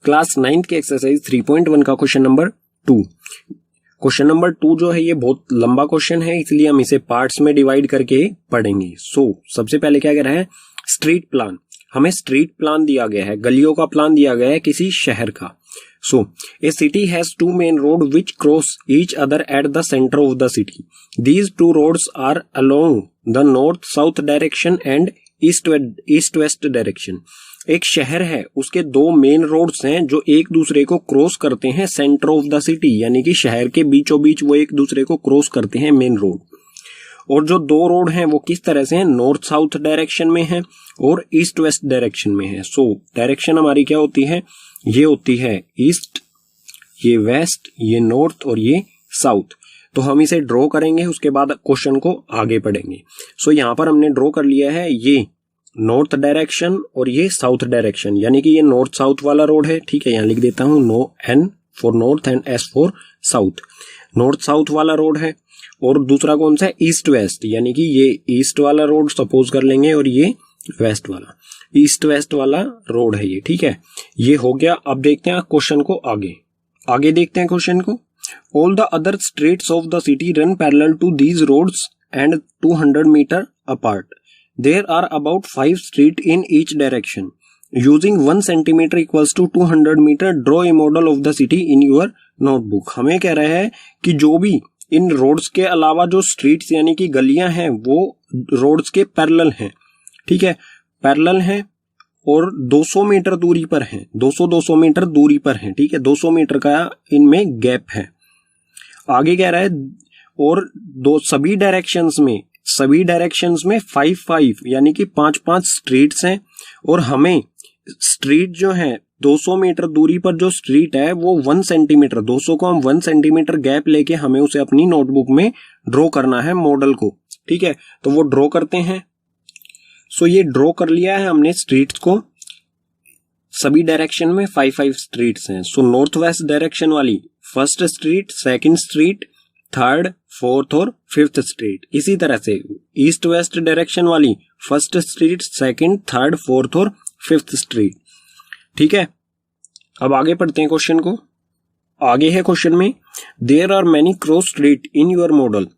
Class 9th के exercise 3.1 का question number 2। Question number 2 जो है ये बहुत लंबा क्वेश्चन है, इसलिए हम इसे पार्ट्स में डिवाइड करके पढ़ेंगे। सबसे पहले क्या कह रहा है, स्ट्रीट प्लान। हमें स्ट्रीट प्लान दिया गया है, गलियों का प्लान दिया गया है किसी शहर का। A city has two main road which cross each other at the centre of the city. These two roads are along the north south direction and east west direction. एक शहर है, उसके दो मेन रोड्स हैं जो एक दूसरे को क्रॉस करते हैं सेंटर ऑफ द सिटी, यानी कि शहर के बीचों बीच वो एक दूसरे को क्रॉस करते हैं मेन रोड। और जो दो रोड हैं वो किस तरह से हैं, नॉर्थ साउथ डायरेक्शन में है और ईस्ट वेस्ट डायरेक्शन में है। डायरेक्शन हमारी क्या होती है, ये होती है ईस्ट, ये वेस्ट, ये नॉर्थ और ये साउथ। तो हम इसे ड्रॉ करेंगे, उसके बाद क्वेश्चन को आगे पढ़ेंगे। यहां पर हमने ड्रॉ कर लिया है ये नॉर्थ डायरेक्शन और ये साउथ डायरेक्शन, यानी कि ये नॉर्थ साउथ वाला रोड है। ठीक है, यहां लिख देता हूं N for north and S for south. North south वाला रोड है। और दूसरा कौन सा है, ईस्ट वेस्ट, यानी कि ये ईस्ट वाला रोड सपोज कर लेंगे और ये वेस्ट वाला, ईस्ट वेस्ट वाला रोड है ये। ठीक है, ये हो गया। अब देखते हैं क्वेश्चन को आगे देखते हैं क्वेश्चन को। All the other streets of the city run parallel to these roads and 200 metre apart. There are about 5 streets in each direction. Using 1 centimeter equals to 200 meter, draw a model of the city in your notebook. हमें कह रहा है कि जो भी इन roads के अलावा जो स्ट्रीट्स यानी कि गलियां हैं वो रोड्स के पैरेलल हैं। ठीक है, पैरेलल हैं और 200 मीटर दूरी पर हैं, 200 मीटर दूरी पर हैं। ठीक है, 200 मीटर का इनमें गैप है। आगे कह रहा है और सभी डायरेक्शंस में 5 यानी कि 5 स्ट्रीट्स हैं। और हमें स्ट्रीट जो है 200 मीटर दूरी पर जो स्ट्रीट है वो 1 सेंटीमीटर, 200 को हम 1 सेंटीमीटर गैप लेके हमें उसे अपनी नोटबुक में ड्रॉ करना है मॉडल को। ठीक है, तो वो ड्रॉ करते हैं। ये ड्रॉ कर लिया है हमने स्ट्रीट्स को। सभी डायरेक्शन में 5 स्ट्रीट्स हैं। नॉर्थ वेस्ट डायरेक्शन वाली first street, second street, third, fourth और फिफ्थ स्ट्रीट। इसी तरह से ईस्ट वेस्ट डायरेक्शन वाली first street, second, third, fourth और फिफ्थ स्ट्रीट। ठीक है, अब आगे पढ़ते हैं क्वेश्चन को। आगे है क्वेश्चन में, there are many cross street in your model.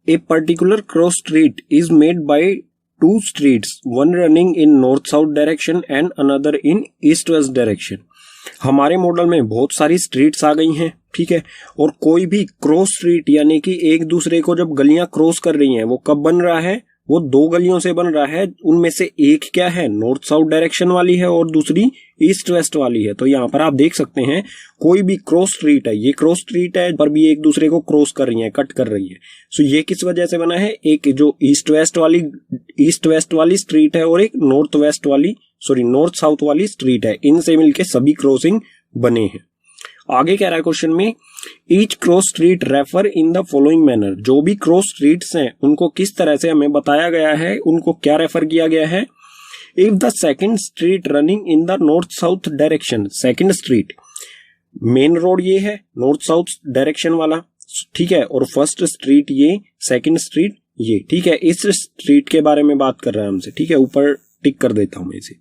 A particular cross street is made by 2 streets, one running in north south direction and another in east west direction। हमारे मॉडल में बहुत सारी streets आ गई हैं। ठीक है, और कोई भी क्रॉस स्ट्रीट यानी कि एक दूसरे को जब गलियां क्रॉस कर रही हैं वो कब बन रहा है, वो 2 गलियों से बन रहा है। उनमें से एक क्या है, नॉर्थ साउथ डायरेक्शन वाली है और दूसरी ईस्ट वेस्ट वाली है। तो यहाँ पर आप देख सकते हैं कोई भी क्रॉस स्ट्रीट है, ये क्रॉस स्ट्रीट है पर भी एक दूसरे को क्रॉस कर रही है, कट कर रही है। ये किस वजह से बना है, एक जो ईस्ट वेस्ट वाली स्ट्रीट है और एक नॉर्थ साउथ वाली स्ट्रीट है, इनसे मिलके सभी क्रॉसिंग बने हैं। आगे कह रहा है क्वेश्चन में, each cross street refer in the following manner. जो भी क्रॉस स्ट्रीट्स हैं उनको किस तरह से हमें बताया गया है, उनको क्या रेफर किया गया है। If the second street running in the north south direction, second street main road ये है नॉर्थ साउथ डायरेक्शन वाला। ठीक है, और फर्स्ट स्ट्रीट ये, सेकंड स्ट्रीट ये। ठीक है, इस स्ट्रीट के बारे में बात कर रहा है हमसे। ठीक है, ऊपर टिक कर देता हूं मैं इसे।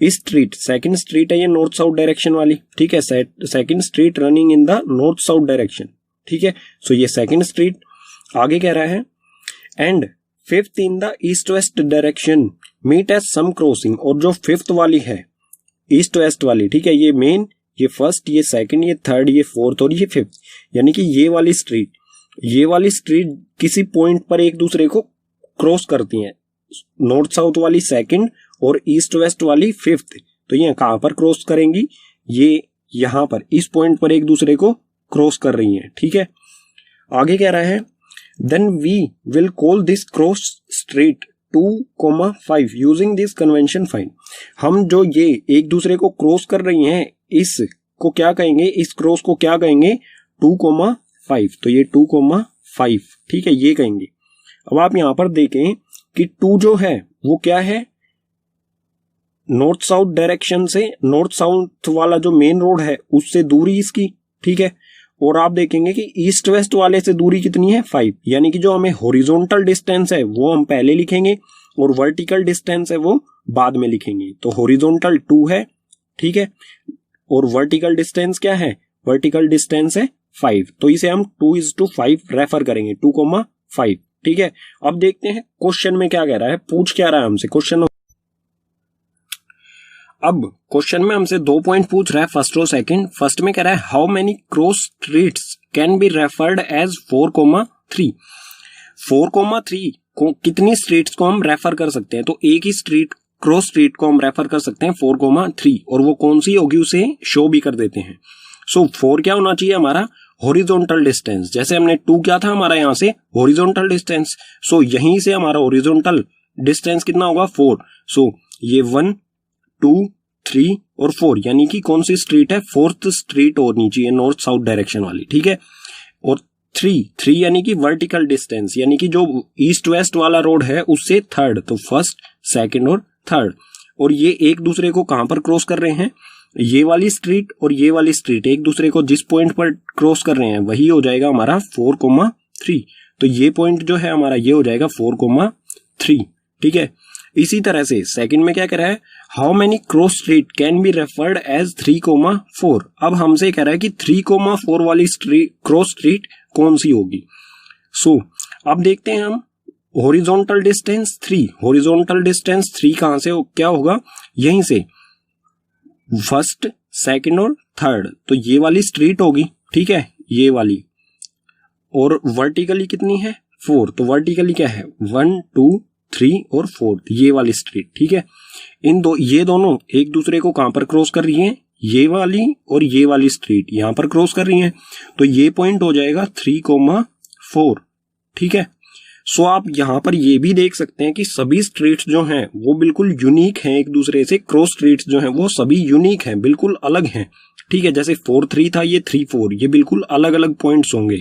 इस स्ट्रीट, सेकंड स्ट्रीट है ये नॉर्थ साउथ डायरेक्शन वाली। ठीक है, second street running in the north south direction. ठीक है, ये सेकंड स्ट्रीट। आगे कह रहा है, and fifth in the east west direction meet at some crossing. और जो फिफ्थ वाली है ईस्ट वेस्ट वाली, ठीक है, ये मेन, ये फर्स्ट, ये सेकंड, ये थर्ड, ये फोर्थ और ये फिफ्थ, यानी कि ये वाली स्ट्रीट किसी पॉइंट पर एक दूसरे को क्रॉस करती हैं। नॉर्थ साउथ वाली सेकंड और ईस्ट वेस्ट वाली फिफ्थ। तो ये कहां पर क्रॉस करेंगी, ये यहां पर इस पॉइंट पर एक दूसरे को क्रॉस कर रही हैं। ठीक है, आगे कह रहा है, then we will call this cross street 2,5 using this convention find. हम जो ये एक दूसरे को क्रॉस कर रही हैं इसको क्या कहेंगे, इस क्रॉस को क्या कहेंगे, 2,5। तो ये 2,5, ठीक है, ये कहेंगे। अब आप यहां पर देखें कि 2 जो है वो क्या है, नॉर्थ साउथ डायरेक्शन से, नॉर्थ साउथ वाला जो मेन रोड है उससे दूरी इसकी। ठीक है, और आप देखेंगे कि ईस्ट वेस्ट वाले से दूरी कितनी है 5, यानी कि जो हमें हॉरिजॉन्टल डिस्टेंस है वो हम पहले लिखेंगे और वर्टिकल डिस्टेंस है वो बाद में लिखेंगे। तो हॉरिजॉन्टल 2 है, ठीक है, और वर्टिकल डिस्टेंस क्या है, वर्टिकल डिस्टेंस है 5, तो इसे हम 2:5 रेफर करेंगे, 2,5, ठीक है। अब देखते हैं क्वेश्चन में क्या कह रहा है, पूछ क्या रहा है हमसे क्वेश्चन। अब क्वेश्चन में हमसे 2 पॉइंट पूछ रहा है, फर्स्ट और सेकंड। फर्स्ट में कह रहा है how many cross streets can be referred as 4,3। 4,3 को कितनी स्ट्रीट्स को हम रेफर कर सकते हैं, तो एक ही स्ट्रीट क्रॉस स्ट्रीट को हम रेफर कर सकते हैं 4,3, और वो कौन सी होगी उसे शो भी कर देते हैं। सो 4 क्या होना चाहिए हमारा, हॉरिजॉन्टल डिस्टेंस, जैसे हमने 2 क्या था हमारा यहाँ से हॉरिजॉन्टल डिस्टेंस, सो यहीं से हमारा हॉरिजॉन्टल डिस्टेंस कितना होगा 4। सो ये 1, 2, 3 और 4, यानी कि कौन सी स्ट्रीट है, 4th स्ट्रीट होनी चाहिए नॉर्थ साउथ डायरेक्शन वाली, ठीक है। और 3 यानी कि वर्टिकल डिस्टेंस, यानी कि जो ईस्ट वेस्ट वाला रोड है उससे 3rd, तो 1st, 2nd और 3rd। और ये एक दूसरे को कहां पर क्रॉस कर रहे हैं, ये वाली स्ट्रीट और ये वाली स्ट्रीट एक दूसरे को जिस पॉइंट पर क्रॉस कर रहे हैं वही हो जाएगा हमारा 4,3। तो ये पॉइंट जो है हमारा ये हो जाएगा 4,3, ठीक है। इसी तरह से सेकंड में क्या कह रहा है, how many cross street can be referred as 3,4। अब हमसे कह रहा है कि 3,4 वाली स्ट्रीट क्रॉस स्ट्रीट कौन सी होगी। सो अब देखते हैं हम, हॉरिजॉन्टल डिस्टेंस 3, हॉरिजॉन्टल डिस्टेंस 3 कहां से क्या होगा, यहीं से 1st, 2nd और 3rd, तो ये वाली स्ट्रीट होगी, ठीक है, ये वाली। और वर्टिकली कितनी है 4, तो वर्टिकली क्या है 1, 2, 3 और 4, ये वाली स्ट्रीट, ठीक है। ये दोनों एक दूसरे को कहां पर क्रॉस कर रही हैं, ये वाली और ये वाली स्ट्रीट यहां पर क्रॉस कर रही हैं, तो ये पॉइंट हो जाएगा 3,4, ठीक है। सो आप यहां पर ये भी देख सकते हैं कि सभी स्ट्रीट्स जो हैं वो बिल्कुल यूनिक हैं एक दूसरे से, क्रॉस स्ट्रीट्स जो हैं वो सभी यूनिक हैं, बिल्कुल अलग हैं, ठीक है। जैसे 4, 3 था, ये 3, 4, ये बिल्कुल अलग अलग पॉइंट्स होंगे।